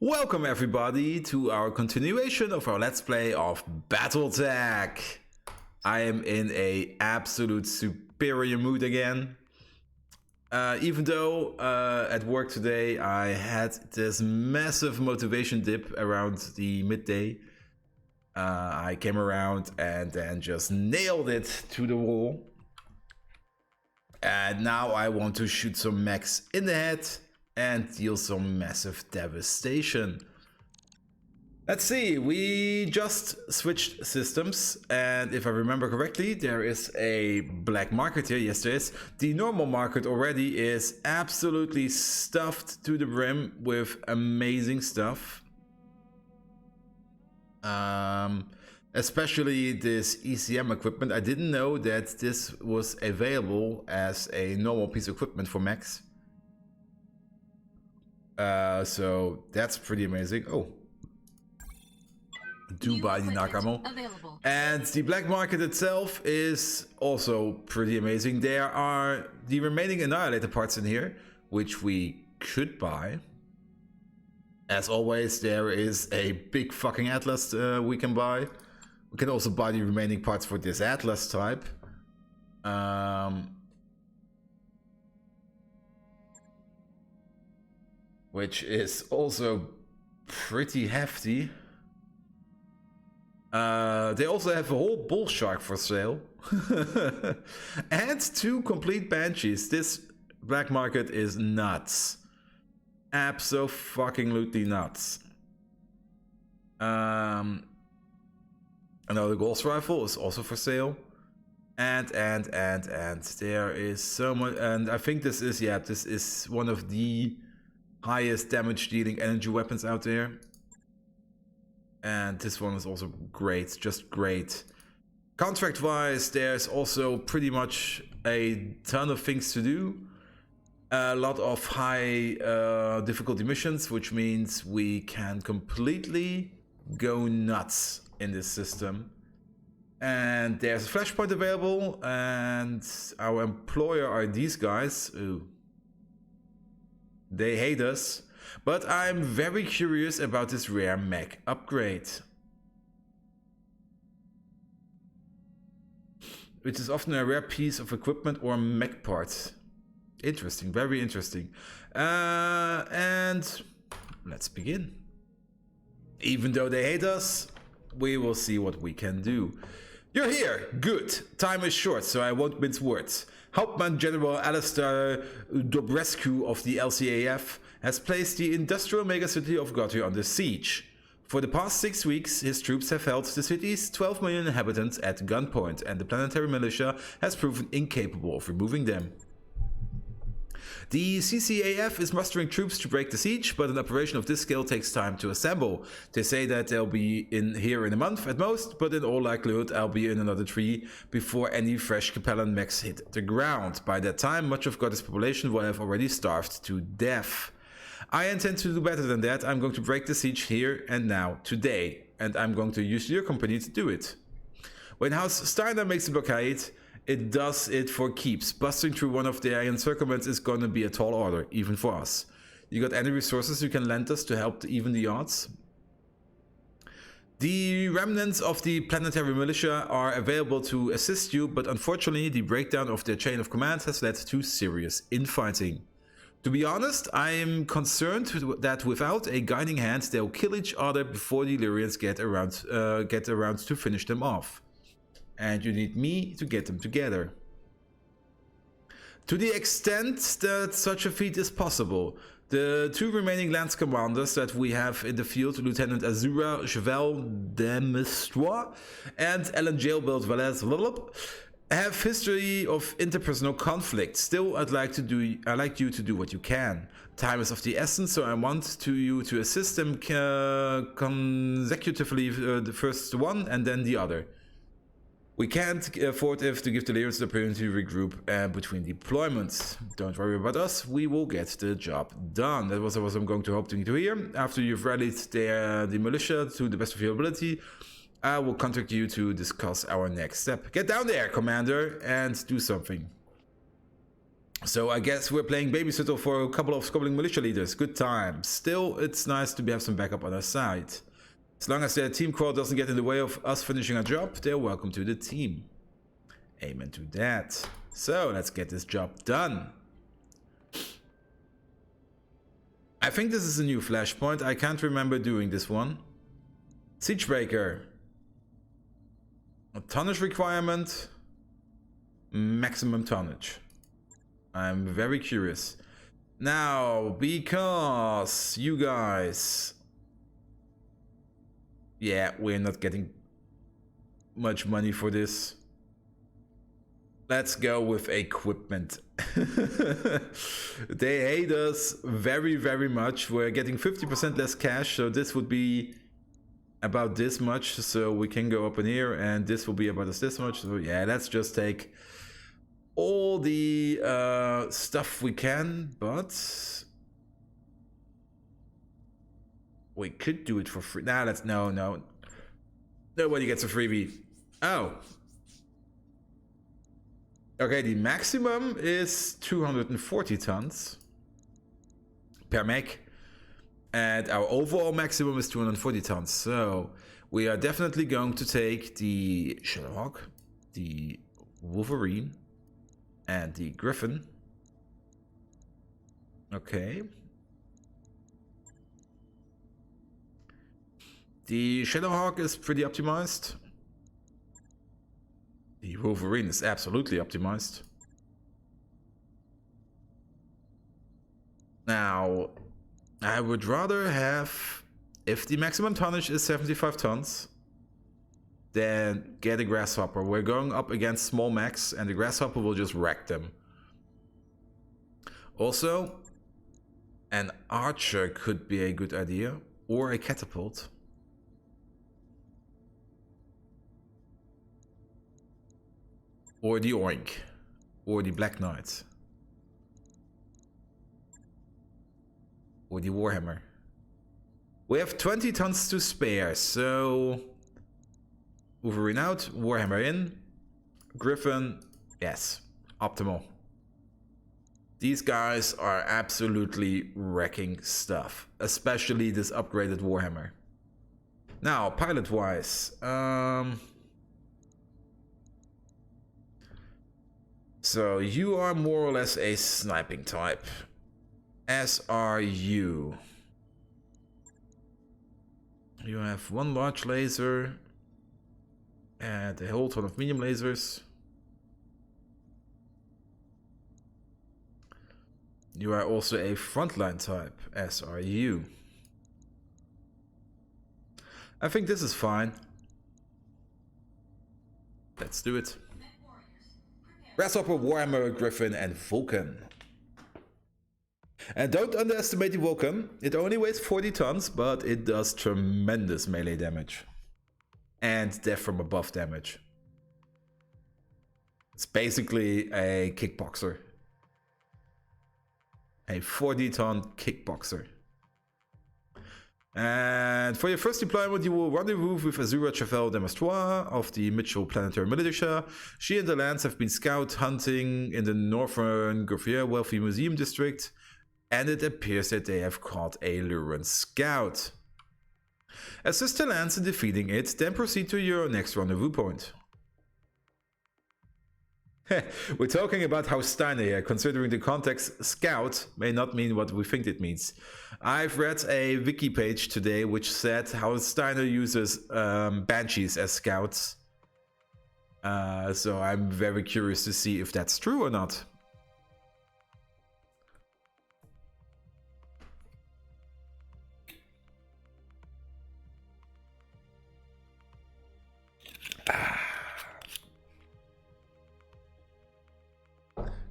Welcome everybody to our continuation of our Let's Play of Battletech. I am in a absolute superior mood again. Even though at work today I had this massive motivation dip around the midday. I came around and then just nailed it to the wall. And now I want to shoot some mechs in the head and deal some massive devastation. Let's see, we just switched systems, and if I remember correctly, there is a black market here. Yes, there is. The normal market already is absolutely stuffed to the brim with amazing stuff. Especially this ECM equipment. I didn't know that this was available as a normal piece of equipment for mechs. So that's pretty amazing. Oh, do buy the Nakamo. And the black market itself is also pretty amazing. There are the remaining Annihilator parts in here, which we could buy. As always, there is a big fucking Atlas we can buy. We can also buy the remaining parts for this Atlas type. Which is also pretty hefty. They also have a whole bull shark for sale. And 2 complete banshees. This black market is nuts. Abso-fucking-lutely nuts. Another Ghost Rifle is also for sale. And there is so much, and I think this is one of the highest damage dealing energy weapons out there. And this one is also great, just great. Contract wise, there's also pretty much a ton of things to do. A lot of high difficulty missions, which means we can completely go nuts in this system. And there's a flashpoint available, and our employer are these guys. Ooh. They hate us, but I'm very curious about this rare mech upgrade, which is often a rare piece of equipment or mech part. Interesting, very interesting. And let's begin. Even though they hate us, we will see what we can do. You're here, good. Time is short, so I won't mince words. Hauptmann General Alistair Dobrescu of the LCAF has placed the industrial megacity of Gotti under siege. For the past 6 weeks, his troops have held the city's 12 million inhabitants at gunpoint, and the planetary militia has proven incapable of removing them. The CCAF is mustering troops to break the siege, but an operation of this scale takes time to assemble. They say that they'll be here in a month at most, but in all likelihood I'll be in another 3 before any fresh Capellan mechs hit the ground. By that time, much of Gotti's population will have already starved to death. I intend to do better than that. I'm going to break the siege here and now, today, and I'm going to use your company to do it. When House Steiner makes a blockade, it does it for keeps. Busting through one of the encirclements is gonna be a tall order, even for us. You got any resources you can lend us to help even the odds? The remnants of the planetary militia are available to assist you, but unfortunately the breakdown of their chain of command has led to serious infighting. To be honest, I am concerned that without a guiding hand, they'll kill each other before the Illyrians get around to finish them off. And you need me to get them together. To the extent that such a feat is possible, the 2 remaining Lance commanders that we have in the field, Lieutenant Azura Cheval de Mestrois and Ellen Jailbelt Valles, have history of interpersonal conflict. Still, I'd like you to do what you can. Time is of the essence, so I want you to assist them consecutively, the first one and then the other. We can't afford to give the Illyrians the opportunity to regroup between deployments. Don't worry about us, we will get the job done. That was what I'm going to hope to hear. After you've rallied the militia to the best of your ability, I will contact you to discuss our next step. Get down there, Commander, and do something. So I guess we're playing babysitter for a couple of squabbling militia leaders. Good times. Still, it's nice to have some backup on our side. As long as their team crawl doesn't get in the way of us finishing our job, they're welcome to the team. Amen to that. So let's get this job done. I think this is a new flashpoint. I can't remember doing this one. Siegebreaker. A tonnage requirement. Maximum tonnage. I'm very curious. Now, because you guys... Yeah, we're not getting much money for this. Let's go with equipment. They hate us very, very much. We're getting 50% less cash, so this would be about this much. So we can go up in here, and this will be about this much. So yeah, let's just take all the stuff we can, but we could do it for free. Nah, let's no. Nobody gets a freebie. Oh. Okay, the maximum is 240 tons per mech, and our overall maximum is 240 tons. So we are definitely going to take the Shadowhawk, the Wolverine, and the Griffin. Okay. The Shadowhawk is pretty optimized. The Wolverine is absolutely optimized. Now, I would rather have, if the maximum tonnage is 75 tons, then get a Grasshopper. We're going up against small mechs, and the Grasshopper will just wreck them. Also, an Archer could be a good idea, or a Catapult. Or the Oink, or the Black Knight, or the Warhammer. We have 20 tons to spare, so Wolverine out, Warhammer in, Griffin, yes, optimal. These guys are absolutely wrecking stuff, especially this upgraded Warhammer. Now, pilot-wise, so you are more or less a sniping type, as are you. You have one large laser and a whole ton of medium lasers. You are also a frontline type, as are you. I think this is fine. Let's do it. Grasshopper, Warhammer, Griffin, and Vulcan. And don't underestimate the Vulcan. It only weighs 40 tons, but it does tremendous melee damage. And death from above damage. It's basically a kickboxer. A 40-ton kickboxer. And for your first deployment, you will rendezvous with Azura Chavel de Mastrois of the Mitchell Planetary Militia. She and the Lance have been scout hunting in the northern Gouverneur Wealthy Museum District, and it appears that they have caught a Luran scout. Assist the Lance in defeating it, then proceed to your next rendezvous point. We're talking about House Steiner here. Considering the context, scout may not mean what we think it means. I've read a wiki page today which said House Steiner uses banshees as scouts. So I'm very curious to see if that's true or not.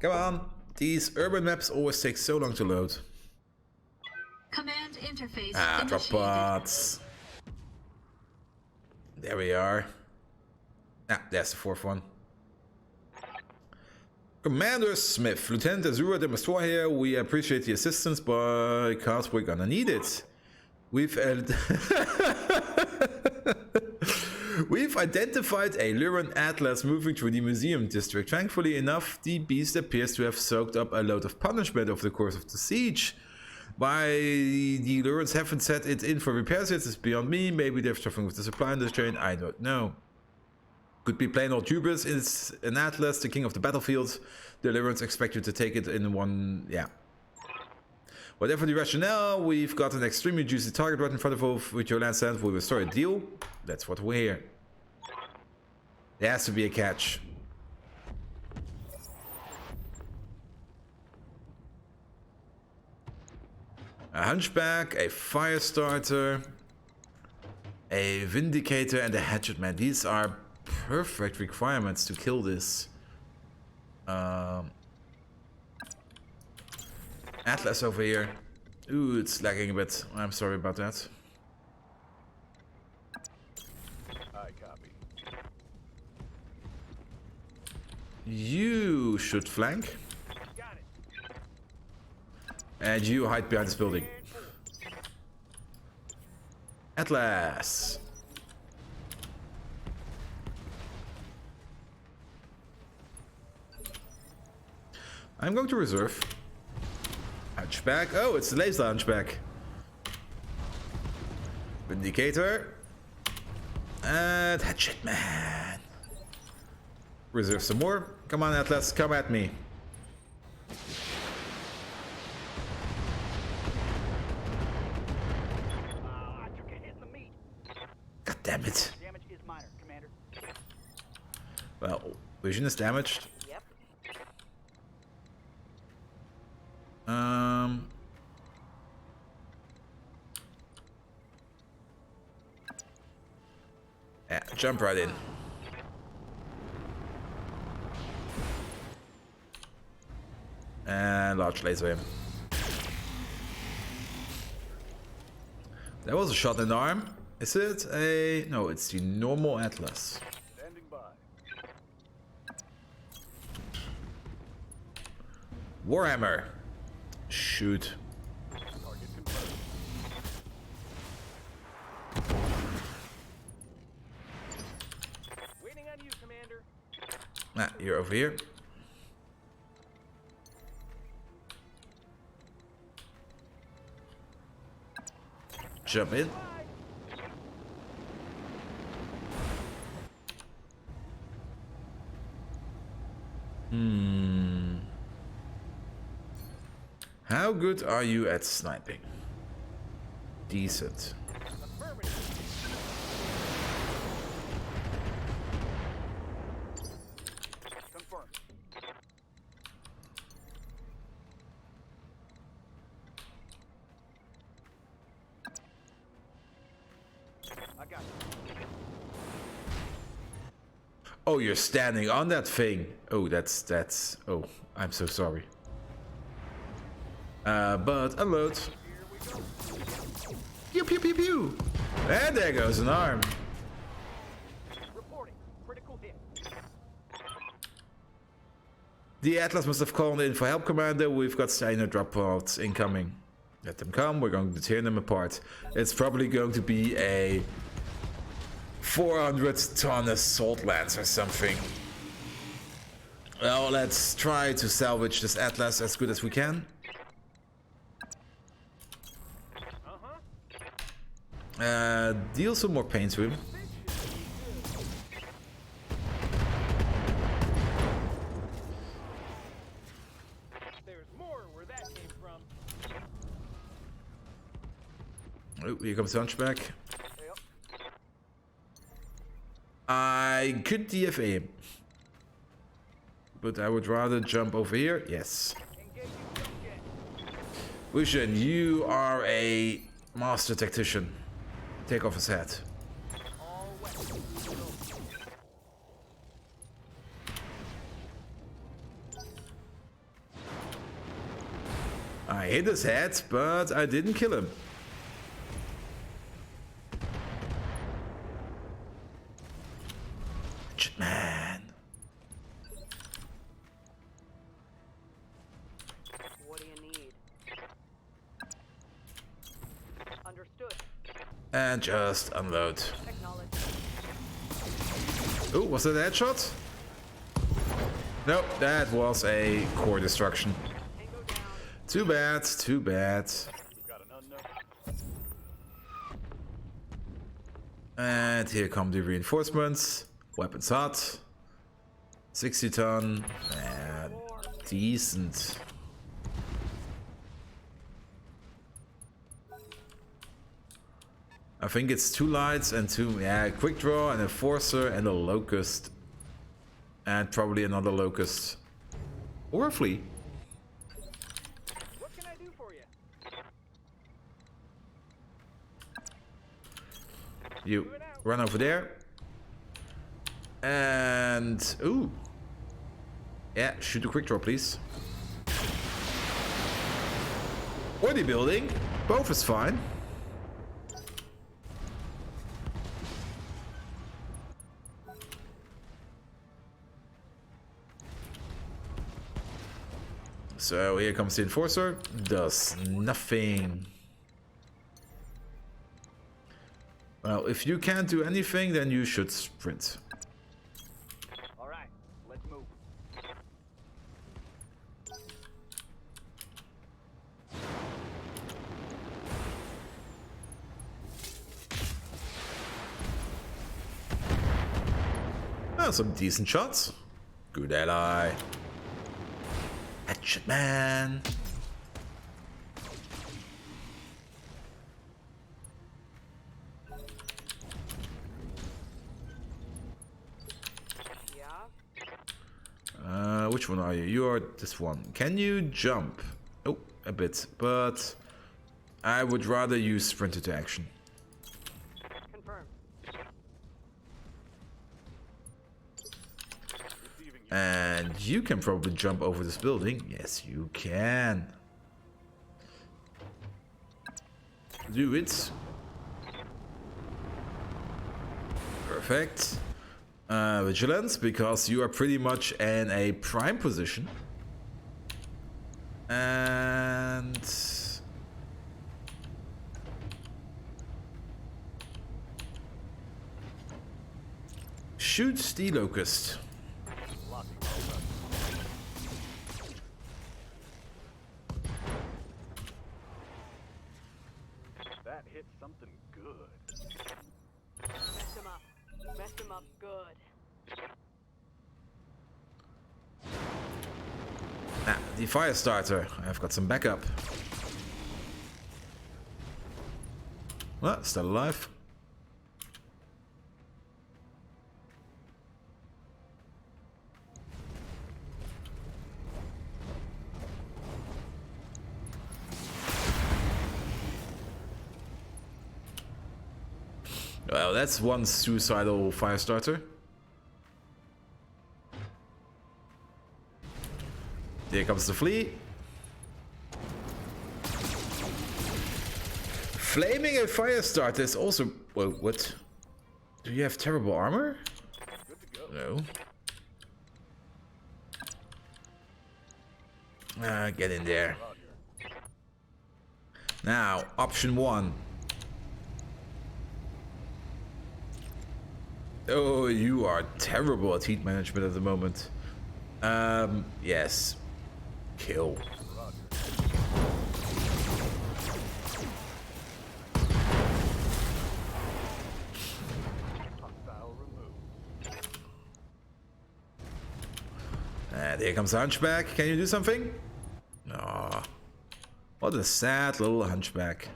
Come on, these urban maps always take so long to load. Command interface drop pods. There we are. There's the fourth one. Commander Smith, Lieutenant Azura de Mastrois here. We appreciate the assistance because we're gonna need it. We've identified a Luran Atlas moving through the museum district. Thankfully enough, the beast appears to have soaked up a load of punishment over the course of the siege. Why the Lurans haven't set it in for repairs yet is beyond me. Maybe they're struggling with the supply industry, I don't know. Could be plain old hubris. It's an Atlas, the king of the battlefield. The Lurans expect you to take it in one... yeah. Whatever the rationale, we've got an extremely juicy target right in front of us. With your land stand, we'll restore a deal. That's what we're here. There has to be a catch. A hunchback, a fire starter, a vindicator, and a hatchet man. These are perfect requirements to kill this. Atlas over here. Ooh, it's lagging a bit. I'm sorry about that. I copy. You should flank. Got it. And you hide behind this building. Atlas. I'm going to reserve. Hunchback. Oh, it's the laser hunchback. Vindicator. And hatchet man. Reserve some more. Come on, Atlas, come at me. I took a hit in the meat. God damn it. Damage is minor, Commander. Well, vision is damaged. Yep. Yeah, jump right in. And large laser him. That was a shot in the arm. Is it a... no, it's the normal Atlas. Standing by. Warhammer. Shoot. Target confirmed. Waiting on you, Commander. Ah, you're over here. Jump in. How good are you at sniping? Decent. Confirmed. I got you. Oh, you're standing on that thing. Oh, that's. Oh, I'm so sorry. But unload. Pew pew pew pew. And there goes an arm. Reporting. Critical hit. The Atlas must have called in for help, Commander. We've got Steiner drop pods incoming. Let them come. We're going to tear them apart. It's probably going to be a 400-ton assault lance or something. Well, let's try to salvage this Atlas as good as we can. Deal some more pain to him. There's more where that came from. Oh, here comes Hunchback. Yep. I could DFA him. But I would rather jump over here. Yes. Engaging jump jet. Wushen, you are a master tactician. Take off his hat. All weapons. I hit his head, but I didn't kill him. Man. What do you need? Understood. And just unload. Technology. Oh, was that a headshot? Nope, that was a core destruction. Too bad, too bad. And here come the reinforcements. Weapons hot. 60 ton. Decent. I think it's 2 lights and 2, quick draw and a enforcer and a locust. And probably another locust. Or a flea. What can I do for you? You run over there. And... ooh. Yeah, shoot a quick draw, please. Bodybuilding. Both is fine. So here comes the enforcer. Does nothing. Well, if you can't do anything, then you should sprint. All right, let's move. Oh, some decent shots. Good ally. Hatchet man. Which one are you? You are this one. Can you jump? Oh, a bit, but I would rather use sprint into action. Confirmed. And you can probably jump over this building. Yes, you can. Do it. Perfect. Vigilance, because you are pretty much in a prime position. And... shoot the locust. That hit something good. Messed him up. Messed him up good. Ah, the fire starter. I've got some backup. Well, still alive. Well, that's one suicidal fire starter. Here comes the flea. Flaming a fire starter is also... Whoa, what? Do you have terrible armor? No. Get in there. Now, option 1. Oh, you are terrible at heat management at the moment. Yes. Kill. And here comes the hunchback. Can you do something? Aw. What a sad little hunchback.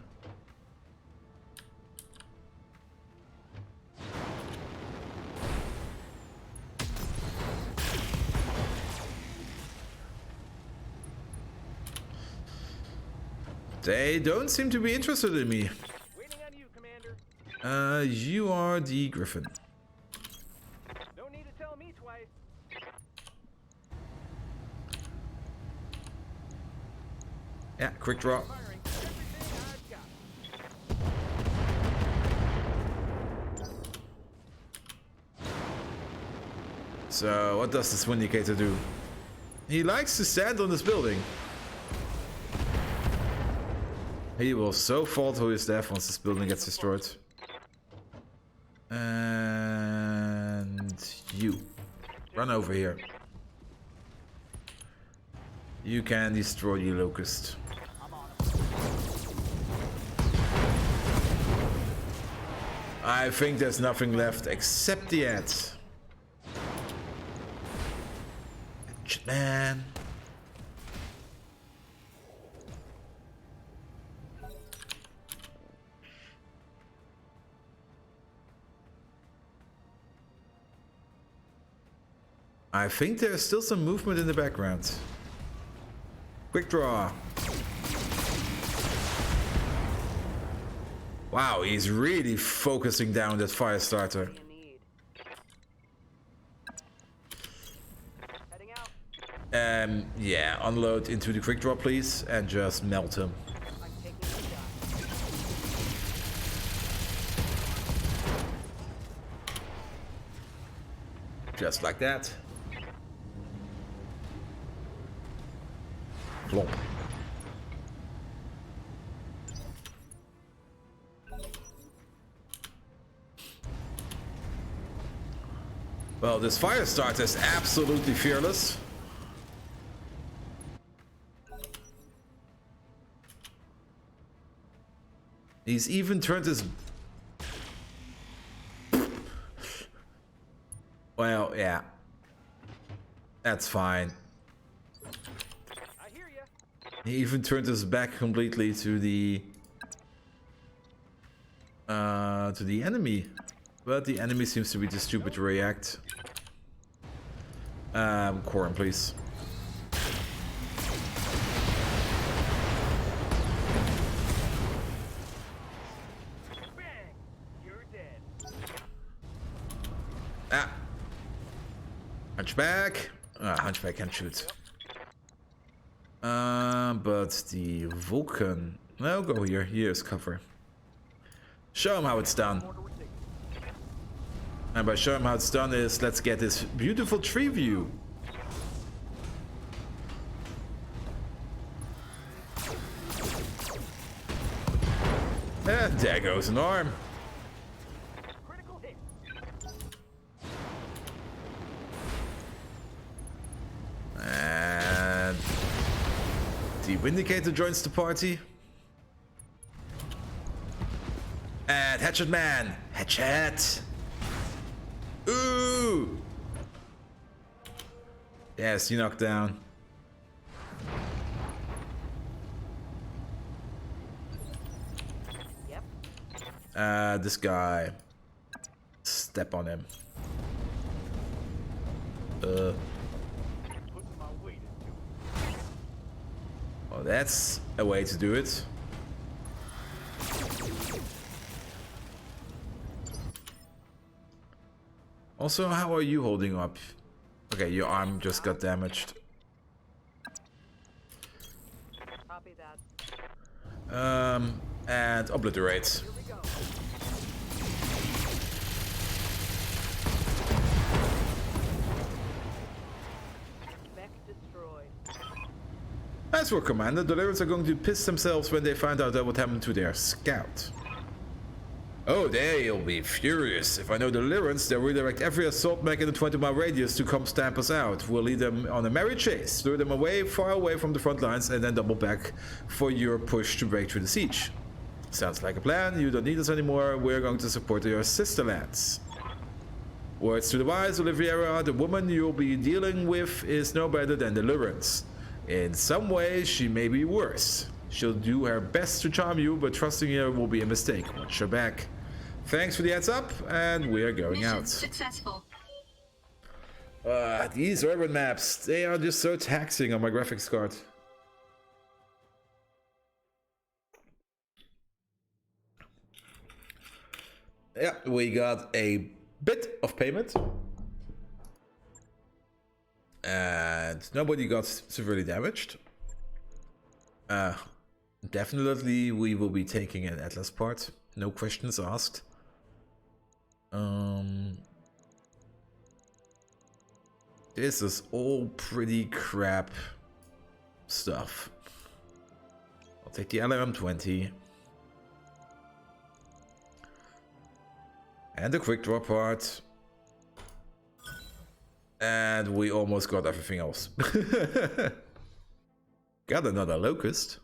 They don't seem to be interested in me. Waiting on you, Commander. You are the Griffin. Don't need to tell me twice. Yeah, quick draw. Firing everything I've got. So, what does this Vindicator do? He likes to stand on this building. He will so fall to his death once this building gets destroyed. And And you. Run over here. You can destroy the locust. I think there's nothing left except the ants. Man. I think there's still some movement in the background. Quick draw. Wow, he's really focusing down that fire starter. Heading out. Yeah, unload into the quick draw, please, and just melt him. I'm taking a shot. Just like that. Plonk. Well, this fire starter is absolutely fearless. He's even turned his... Well, yeah. That's fine. I hear ya. He even turned his back completely to the enemy. But the enemy seems to be too stupid to react. Corn, please. Bang! You're dead. Ah. Hunchback. Hunchback can't shoot. But the Vulcan. No, go here. Here's cover. Show him how it's done. And by show him how it's done is let's get this beautiful tree view. And there goes an arm. Critical hit. And the Vindicator joins the party. And Hatchet Man. Hatchet. Ooh. Yes, you knocked down. Yep. This guy. Step on him. Putting my weight into it. Oh, that's a way to do it. Also, how are you holding up? Okay, your arm just got damaged. Copy that. And obliterate. Here we go. Mech destroyed. As for Commander, the Lyrans are going to piss themselves when they find out that what happened to their scout. Oh, they'll be furious. If I know the Lyrans, they'll redirect every assault mech in the 20-mile radius to come stamp us out. We'll lead them on a merry chase, lure them away, far away from the front lines, and then double back for your push to break through the siege. Sounds like a plan. You don't need us anymore. We're going to support your sister lands. Words to the wise, Oliviera, the woman you'll be dealing with is no better than the Lyrans. In some ways, she may be worse. She'll do her best to charm you, but trusting her will be a mistake. Watch her back. Thanks for the heads up, and we're going Mission out. successful. These urban maps, they are just so taxing on my graphics card. Yeah, we got a bit of payment. And nobody got severely damaged. Definitely we will be taking an Atlas part. No questions asked. This is all pretty crap stuff. I'll take the LMM-20. And the quick draw part. And we almost got everything else. Got another locust.